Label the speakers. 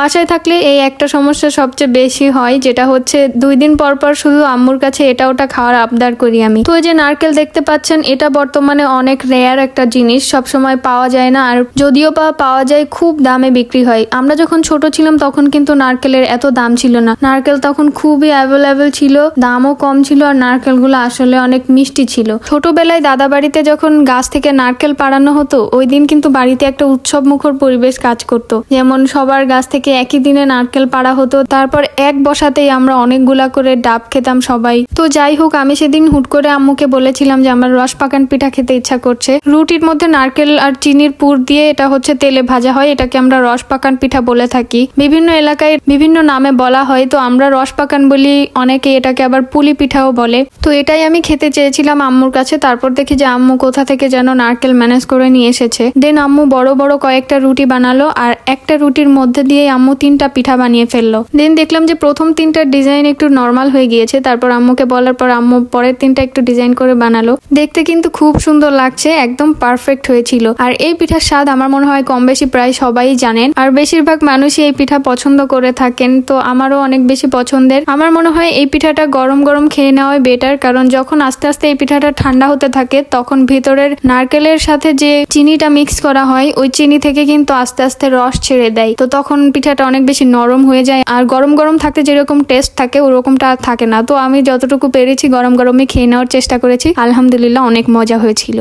Speaker 1: বাসায় থাকলে এই একটা সমস্যা সবচেয়ে বেশি হয়, যেটা হচ্ছে 2 দিন পর পর শুধু আম্মুর কাছে এটা ওটা খাওয়ার আবদার করি আমি। তো এই যে নারকেল দেখতে পাচ্ছেন, এটা বর্তমানে অনেক রেয়ার একটা জিনিস, সব সময় পাওয়া যায় না, আর যদিও পাওয়া যায় খুব দামে বিক্রি হয়। আমরা যখন ছোট ছিলাম তখন কিন্তু নারকেলের এত দাম ছিল না, নারকেল তখন খুবই অ্যাভেলেবেল ছিল, দামও কম ছিল, আর নারকেলগুলো আসলে অনেক মিষ্টি ছিল। ছোটবেলায় দাদা বাড়িতে যখন গাছ থেকে নারকেল পাড়ানো হতো, ওই দিন কিন্তু বাড়িতে একটা উৎসব মুখর পরিবেশ কাজ করতো। যেমন সবার গাছ থেকে একই দিনে নারকেল পাড়া হতো, তারপর এক বসাতেই আমরা অনেকগুলা করে ডাব খেতাম সবাই। তো যাই হোক, আমি সেদিন হুট করে আম্মুকে বলেছিলাম যে আমার রস পাকান পিঠা খেতে ইচ্ছা করছে। রুটির মধ্যে নারকেল আর চিনির পুর দিয়ে, এটা হচ্ছে তেলে ভাজা হয়, এটাকে আমরা রস পাকান পিঠা বলে থাকি। বিভিন্ন এলাকায় বিভিন্ন নামে বলা হয়, তো আমরা রস পাকান বলি, অনেকে এটাকে আবার পুলি পিঠাও বলে। তো এটাই আমি খেতে চেয়েছিলাম আম্মুর কাছে। তারপর দেখি যে আম্মু কোথা থেকে যেন নারকেল ম্যানেজ করে নিয়ে এসেছে। দেন আম্মু বড় বড় কয়েকটা রুটি বানালো, আর একটা রুটির মধ্যে দিয়ে আম্মু 3টা পিঠা বানিয়ে ফেললো। দেন দেখলাম যে প্রথম 3টার ডিজাইন একটু নর্মাল হয়ে গিয়েছে, তারপর আম্মুকে বলার পর আম্মু পরের 3টা একটু ডিজাইন করে বানালো। দেখতে কিন্তু খুব সুন্দর লাগছে, একদম পারফেক্ট হয়েছিল। আর এই পিঠার স্বাদ আমার মনে হয় কম বেশি প্রায় সবাই জানেন, আর বেশিরভাগ মানুষই এই পিঠা পছন্দ করে থাকেন। তো আমারও অনেক বেশি পছন্দের। আমার মনে হয় এই পিঠাটা গরম গরম খেয়ে নেওয়াই বেটার, কারণ যখন আস্তে আস্তে এই পিঠাটা ঠান্ডা হতে থাকে তখন ভিতরের নারকেলের সাথে যে চিনিটা মিক্স করা হয়, ওই চিনি থেকে কিন্তু আস্তে আস্তে রস ছেড়ে দেয়। তো তখন পিঠাটা অনেক বেশি নরম হয়ে যায়, আর গরম গরম থাকতে যেরকম টেস্ট থাকে ওরকমটা থাকে না। তো আমি যতটুকু পেরেছি গরম গরমই খেয়ে নেওয়ার চেষ্টা করেছি, আলহামদুলিল্লাহ অনেক মজা হয়েছিল।